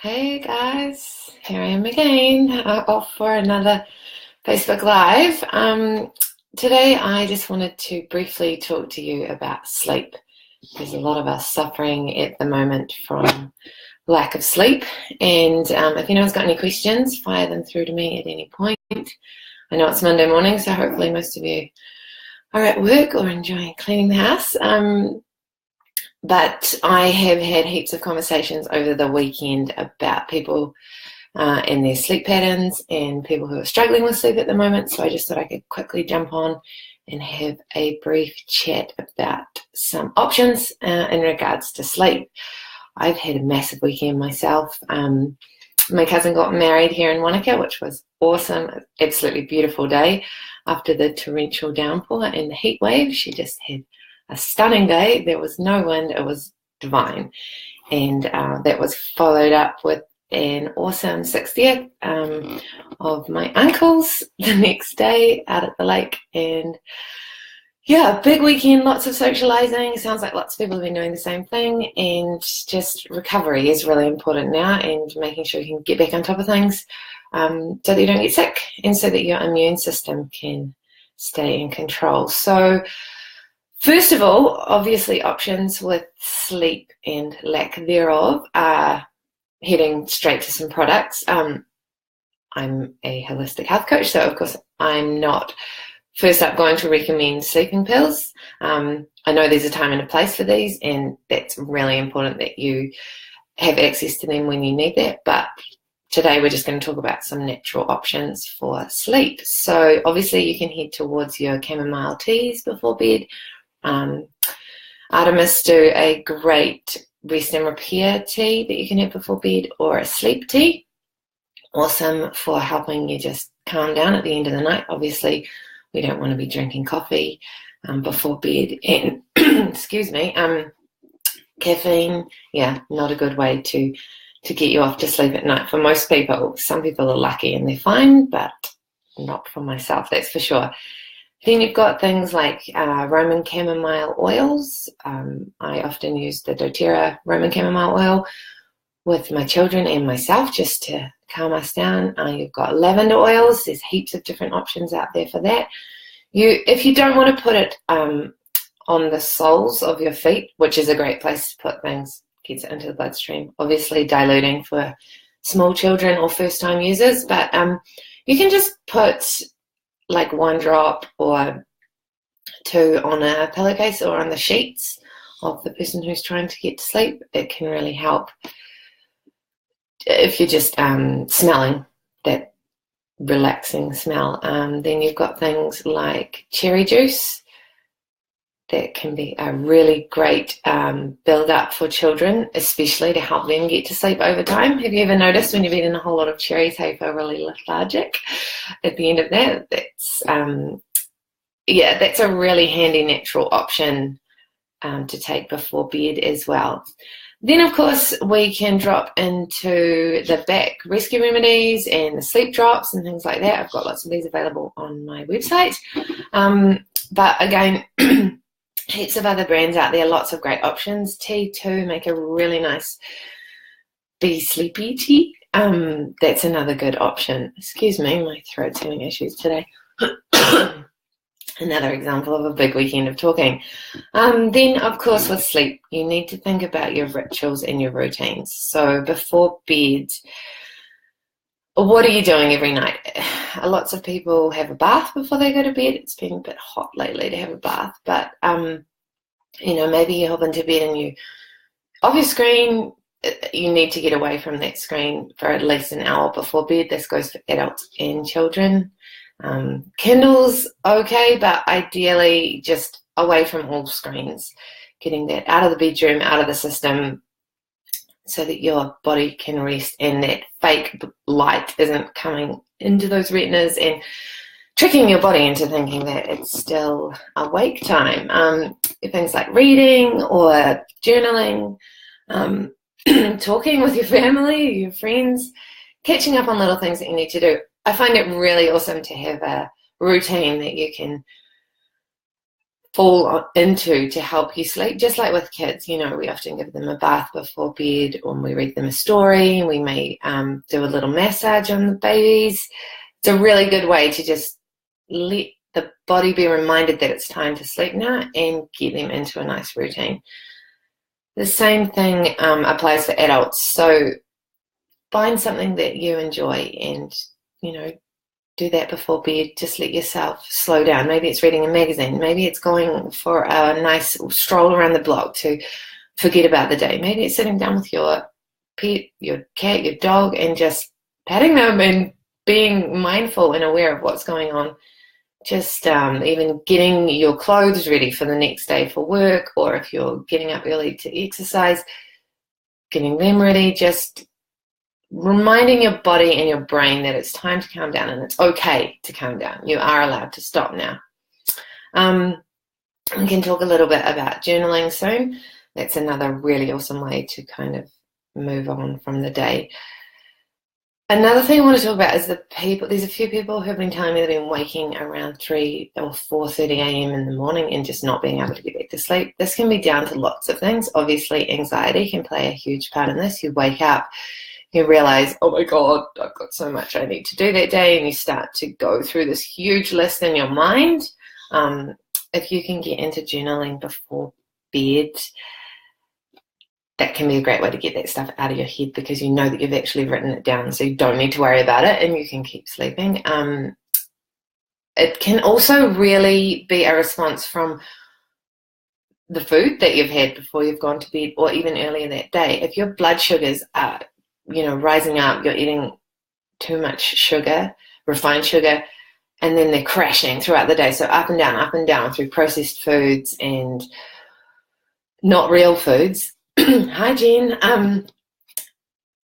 Hey guys, here I am again, off for another Facebook Live. Today I just wanted to briefly talk to you about sleep. There's a lot of us suffering at the moment from lack of sleep, and if anyone's got any questions, fire them through to me at any point. I know it's Monday morning, so hopefully most of you are at work or enjoying cleaning the house. But I have had heaps of conversations over the weekend about people and their sleep patterns and people who are struggling with sleep at the moment. So I just thought I could quickly jump on and have a brief chat about some options in regards to sleep. I've had a massive weekend myself. My cousin got married here in Wanaka, which was awesome. Absolutely beautiful day after the torrential downpour and the heat wave. She just had a stunning day. There was no wind. It was divine. And that was followed up with an awesome 60th of my uncle's the next day out at the lake. And yeah, big weekend, lots of socializing. Sounds like lots of people have been doing the same thing. And just recovery is really important now, and making sure you can get back on top of things so that you don't get sick and so that your immune system can stay in control. So first of all, obviously options with sleep and lack thereof are heading straight to some products. I'm a holistic health coach, so of course I'm not first up going to recommend sleeping pills. I know there's a time and a place for these, and that's really important that you have access to them when you need that. But today we're just going to talk about some natural options for sleep. So obviously you can head towards your chamomile teas before bed. Artemis do a great rest and repair tea that you can have before bed, or a sleep tea. Awesome for helping you just calm down at the end of the night. Obviously, we don't want to be drinking coffee before bed. And excuse me, caffeine, not a good way to get you off to sleep at night for most people. Some people are lucky and they're fine, but not for myself, that's for sure. Then you've got things like Roman chamomile oils. I often use the doTERRA Roman chamomile oil with my children and myself just to calm us down. You've got lavender oils. There's heaps of different options out there for that. If you don't want to put it on the soles of your feet, which is a great place to put things, gets it into the bloodstream. Obviously diluting for small children or first-time users, but you can just put like one drop or two on a pillowcase or on the sheets of the person who's trying to get to sleep. It can really help if you're just smelling that relaxing smell. Then you've got things like cherry juice. That can be a really great build-up for children, especially to help them get to sleep over time. Have you ever noticed when you've eaten a whole lot of cherries how you feel really lethargic at the end of that? That's a really handy natural option to take before bed as well. Then, of course, we can drop into the back rescue remedies and the sleep drops and things like that. I've got lots of these available on my website. But again, heaps of other brands out there, lots of great options. T2 make a really nice Be Sleepy tea. That's another good option. Excuse me, my throat's having issues today. Another example of a big weekend of talking. Then, of course, with sleep, you need to think about your rituals and your routines. So before bed, what are you doing every night? Lots of people have a bath before they go to bed. It's been a bit hot lately to have a bath, but maybe you hop into bed and you off your screen. You need to get away from that screen for at least an hour before bed. This goes for adults and children. Kindles, okay, but ideally just away from all screens. Getting that out of the bedroom, out of the system, so that your body can rest and that fake light isn't coming into those retinas and tricking your body into thinking that it's still awake time. Things like reading or journaling, talking with your family, your friends, catching up on little things that you need to do. I find it really awesome to have a routine that you can fall into to help you sleep. Just like with kids, we often give them a bath before bed, or we read them a story, and we may do a little massage on the babies. It's a really good way to just let the body be reminded that it's time to sleep now and get them into a nice routine. The same thing applies for adults. So find something that you enjoy and, do that before bed. Just let yourself slow down. Maybe it's reading a magazine. Maybe it's going for a nice stroll around the block to forget about the day. Maybe it's sitting down with your pet, your cat, your dog, and just patting them and being mindful and aware of what's going on. Just even getting your clothes ready for the next day for work, or if you're getting up early to exercise, getting them ready, just reminding your body and your brain that it's time to calm down, and it's okay to calm down. You are allowed to stop now. We can talk a little bit about journaling soon. That's another really awesome way to kind of move on from the day. Another thing I want to talk about is there's a few people who have been telling me they've been waking around 3 or 4:30 a.m. in the morning and just not being able to get back to sleep. This can be down to lots of things. Obviously, anxiety can play a huge part in this. You wake up, you realize, oh my God, I've got so much I need to do that day, and you start to go through this huge list in your mind. If you can get into journaling before bed, that can be a great way to get that stuff out of your head, because you know that you've actually written it down, so you don't need to worry about it and you can keep sleeping. It can also really be a response from the food that you've had before you've gone to bed, or even earlier that day. If your blood sugars are, rising up, you're eating too much sugar, refined sugar, and then they're crashing throughout the day. So up and down through processed foods and not real foods. Hi, Jen.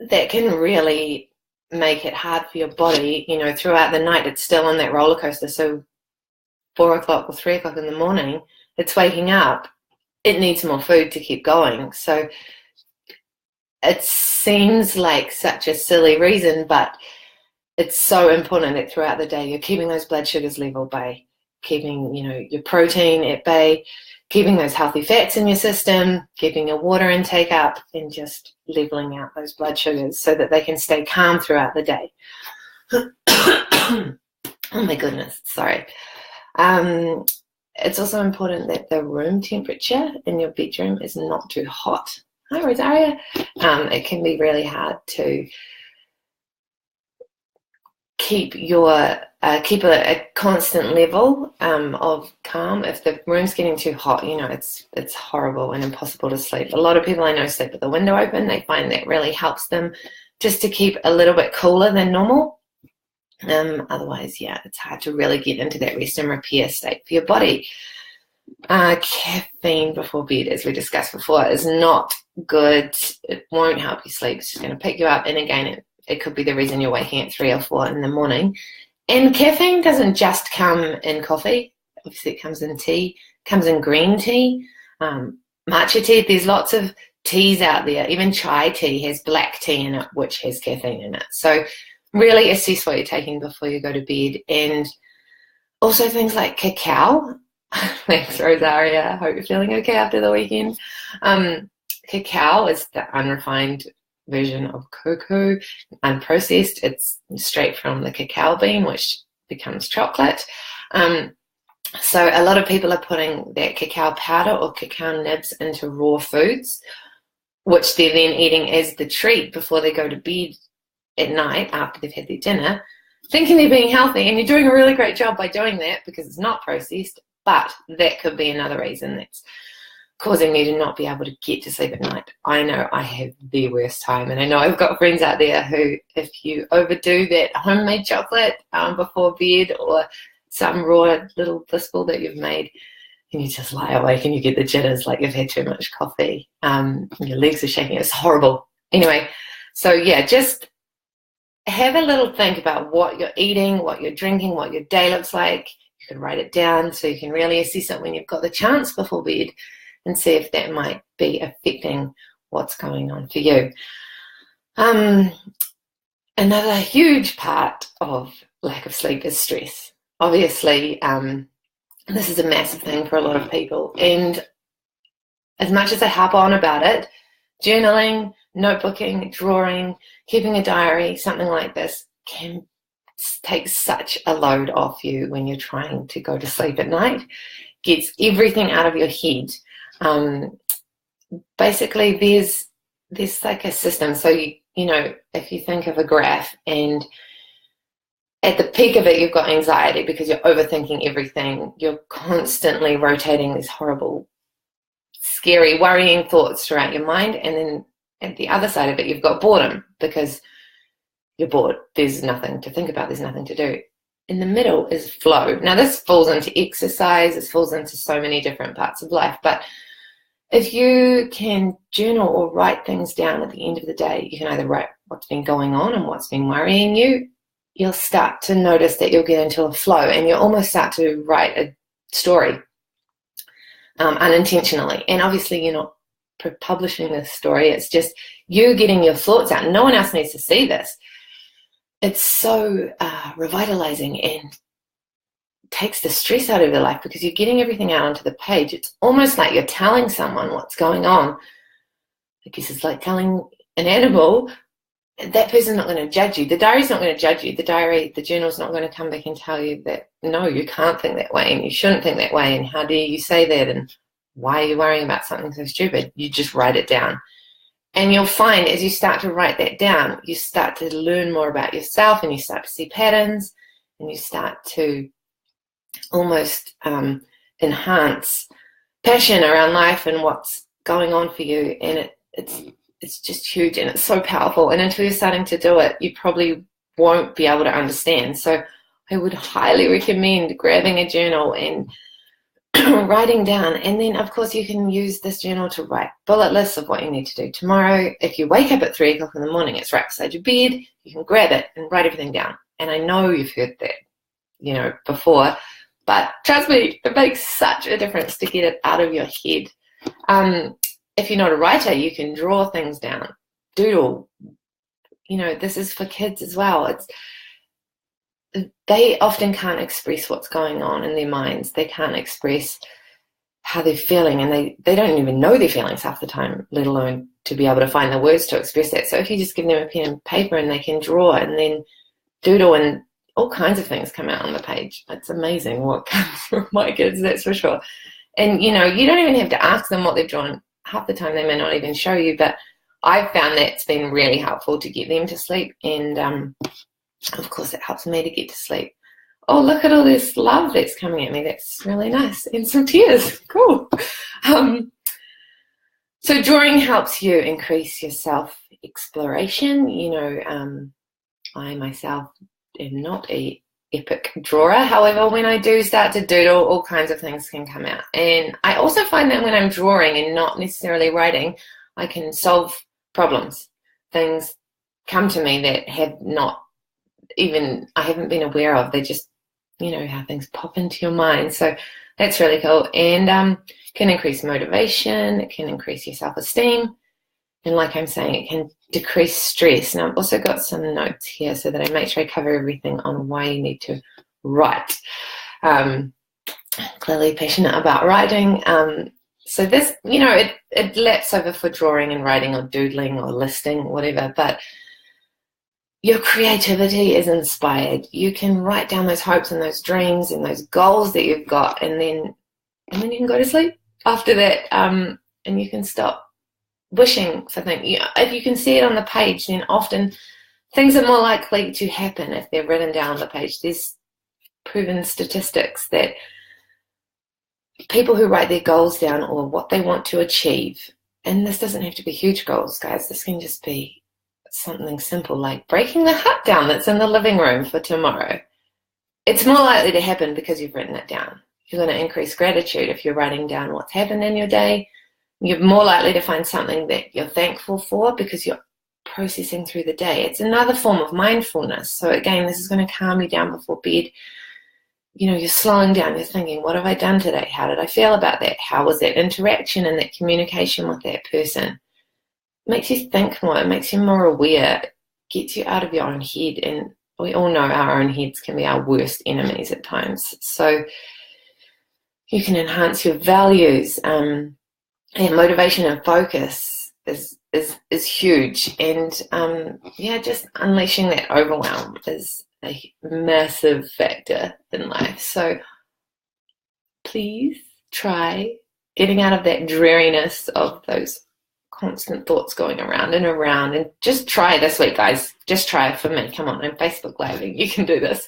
That can really make it hard for your body. Throughout the night, it's still on that roller coaster. So 4 o'clock or 3 o'clock in the morning, it's waking up. It needs more food to keep going. So it seems like such a silly reason, but it's so important that throughout the day you're keeping those blood sugars level by keeping, your protein at bay, keeping those healthy fats in your system, keeping your water intake up, and just leveling out those blood sugars so that they can stay calm throughout the day. Oh my goodness, sorry. It's also important that the room temperature in your bedroom is not too hot. Hi, Rosaria. It can be really hard to keep a constant level of calm. If the room's getting too hot, it's horrible and impossible to sleep. A lot of people I know sleep with the window open. They find that really helps them just to keep a little bit cooler than normal. Otherwise, it's hard to really get into that rest and repair state for your body. Caffeine before bed, as we discussed before, is not good. It won't help you sleep. It's just going to pick you up, and again, it could be the reason you're waking at 3 or 4 in the morning. And caffeine doesn't just come in coffee. Obviously, it comes in tea, comes in green tea, matcha tea. There's lots of teas out there. Even chai tea has black tea in it, which has caffeine in it. So really assess what you're taking before you go to bed. And also things like cacao. Thanks, Rosaria. I hope you're feeling okay after the weekend. Cacao is the unrefined version of cocoa, unprocessed. It's straight from the cacao bean, which becomes chocolate. So a lot of people are putting that cacao powder or cacao nibs into raw foods, which they're then eating as the treat before they go to bed at night after they've had their dinner, thinking they're being healthy. And you're doing a really great job by doing that because it's not processed, but that could be another reason that's causing me to not be able to get to sleep at night. I know I have the worst time, and I know I've got friends out there who, if you overdo that homemade chocolate before bed, or some raw little blissful that you've made, and you just lie awake and you get the jitters like you've had too much coffee. Your legs are shaking. It's horrible. Anyway, so just have a little think about what you're eating, what you're drinking, what your day looks like. You can write it down so you can really assess it when you've got the chance before bed, and see if that might be affecting what's going on for you. Another huge part of lack of sleep is stress. Obviously, this is a massive thing for a lot of people. And as much as I harp on about it, journaling, notebooking, drawing, keeping a diary, something like this can take such a load off you when you're trying to go to sleep at night. Gets everything out of your head. Basically, there's like a system. So you know, if you think of a graph, and at the peak of it, you've got anxiety because you're overthinking everything. You're constantly rotating these horrible, scary, worrying thoughts throughout your mind. And then at the other side of it, you've got boredom because you're bored. There's nothing to think about. There's nothing to do. In the middle is flow. Now, this falls into exercise. This falls into so many different parts of life. But if you can journal or write things down at the end of the day, you can either write what's been going on and what's been worrying you. You'll start to notice that you'll get into a flow, and you'll almost start to write a story unintentionally. And obviously, you're not publishing this story. It's just you getting your thoughts out. No one else needs to see this. It's so revitalizing and takes the stress out of your life because you're getting everything out onto the page. It's almost like you're telling someone what's going on. I guess it's like telling an animal. That person's not going to judge you. The diary's not going to judge you. The journal's not going to come back and tell you that, no, you can't think that way and you shouldn't think that way and how dare you say that and why are you worrying about something so stupid? You just write it down. And you'll find as you start to write that down, you start to learn more about yourself and you start to see patterns and you start to almost enhance passion around life and what's going on for you. And it's just huge and it's so powerful. And until you're starting to do it, you probably won't be able to understand. So I would highly recommend grabbing a journal and writing down. And then, of course, you can use this journal to write bullet lists of what you need to do tomorrow. If you wake up at 3 o'clock in the morning, it's right beside your bed. You can grab it and write everything down. And I know you've heard that, before. But trust me, it makes such a difference to get it out of your head. If you're not a writer, you can draw things down, doodle. This is for kids as well. They often can't express what's going on in their minds. They can't express how they're feeling, and they don't even know their feelings half the time, let alone to be able to find the words to express that. So if you just give them a pen and paper and they can draw and then doodle, and all kinds of things come out on the page. It's amazing what comes from my kids, that's for sure. And, you don't even have to ask them what they've drawn. Half the time they may not even show you, but I've found that it's been really helpful to get them to sleep. And, of course, it helps me to get to sleep. Oh, look at all this love that's coming at me. That's really nice. And some tears. Cool. So drawing helps you increase your self-exploration. I myself am not a epic drawer. However, when I do start to doodle, all kinds of things can come out. And I also find that when I'm drawing and not necessarily writing, I can solve problems. Things come to me that I haven't been aware of. They just, how things pop into your mind. So that's really cool. And can increase motivation. It can increase your self-esteem. And like I'm saying, it can decrease stress. Now, I've also got some notes here so that I make sure I cover everything on why you need to write. Clearly passionate about writing. So this, it laps over for drawing and writing or doodling or listing, whatever. But your creativity is inspired. You can write down those hopes and those dreams and those goals that you've got, and then you can go to sleep after that, and you can stop wishing for things. If you can see it on the page, then often things are more likely to happen if they're written down on the page. There's proven statistics that people who write their goals down or what they want to achieve, and this doesn't have to be huge goals, guys. This can just be something simple like breaking the hut down that's in the living room for tomorrow. It's more likely to happen because you've written it down. You're going to increase gratitude if you're writing down what's happened in your day. You're more likely to find something that you're thankful for because you're processing through the day. It's another form of mindfulness. So again, this is going to calm you down before bed. You're slowing down. You're thinking, what have I done today? How did I feel about that? How was that interaction and that communication with that person? It makes you think more. It makes you more aware. It gets you out of your own head. And we all know our own heads can be our worst enemies at times. So You can enhance your values, and motivation and focus is huge. And yeah, just unleashing that overwhelm is a massive factor in life. So please try getting out of that dreariness of those constant thoughts going around and around, and just try this week, guys. Just try it for me. Come on, I'm Facebook Living. You can do this.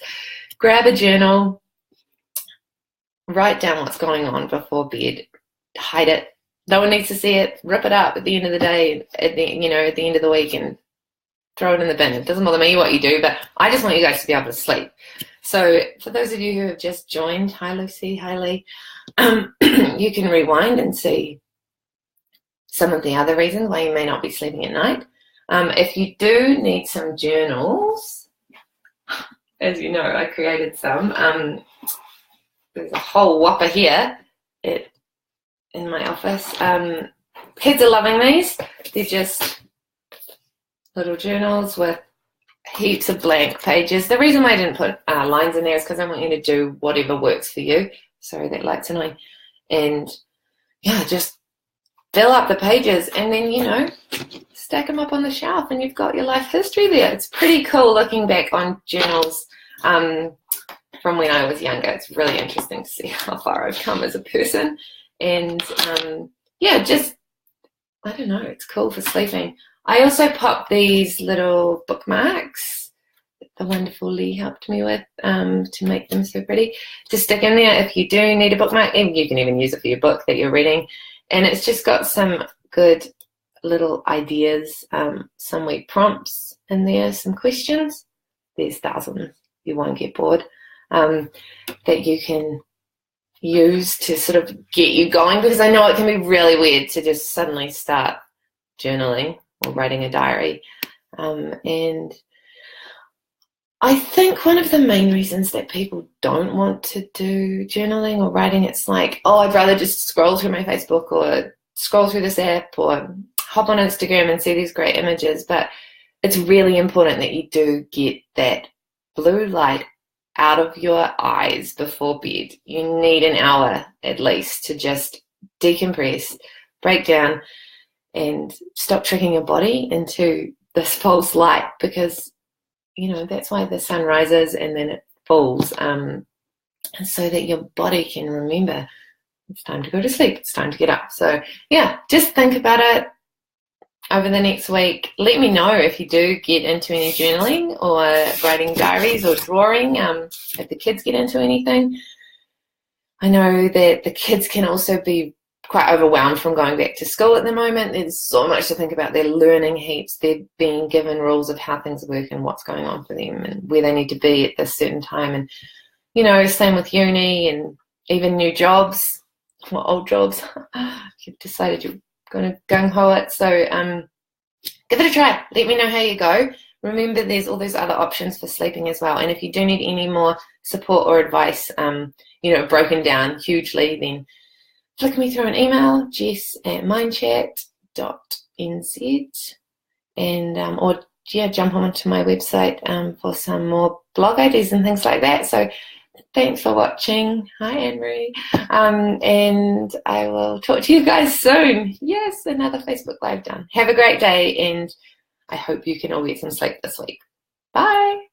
Grab a journal, write down what's going on before bed, hide it. No one needs to see it. Rip it up at the end of the day, at the end of the week, and throw it in the bin. It doesn't bother me what you do, but I just want you guys to be able to sleep. So for those of you who have just joined, hi Lucy, hi Lee, you can rewind and see some of the other reasons why you may not be sleeping at night. If you do need some journals, as you know, I created some. There's a whole whopper here in my office. Kids are loving these. They're just little journals with heaps of blank pages. The reason why I didn't put lines in there is because I want you to do whatever works for you. Sorry, that light's annoying. And yeah, just fill up the pages, and then, stack them up on the shelf, and you've got your life history there. It's pretty cool looking back on journals from when I was younger. It's really interesting to see how far I've come as a person. And yeah, just, I don't know, it's cool for sleeping. I also popped these little bookmarks that the wonderful Lee helped me with to make them so pretty, to stick in there if you do need a bookmark. And you can even use it for your book that you're reading. And it's just got some good little ideas, some week prompts in there, some questions. There's thousands. You won't get bored. That you can use to sort of get you going, because I know it can be really weird to just suddenly start journaling or writing a diary. And I think one of the main reasons that people don't want to do journaling or writing, it's like, oh, I'd rather just scroll through my Facebook or scroll through this app or hop on Instagram and see these great images. But it's really important that you do get that blue light out of your eyes before bed. You need an hour at least to just decompress, break down, and stop tricking your body into this false light, because that's why the sun rises and then it falls, and so that your body can remember it's time to go to sleep, it's time to get up. So yeah, just think about it over the next week. Let me know if you do get into any journaling or writing diaries or drawing, if the kids get into anything. I know that the kids can also be quite overwhelmed from going back to school at the moment. There's so much to think about. They're learning heaps. They're being given rules of how things work and what's going on for them and where they need to be at this certain time. And, same with uni and even new jobs, or old jobs. You've decided you're going to gung-ho it. So give it a try. Let me know how you go. Remember, there's all those other options for sleeping as well. And if you do need any more support or advice, broken down hugely, then flick me through an email, jess@mindchat.nz, and or jump onto my website for some more blog ideas and things like that. So thanks for watching. Hi, Anne-Marie. And I will talk to you guys soon. Yes, another Facebook Live done. Have a great day, and I hope you can all get some sleep this week. Bye.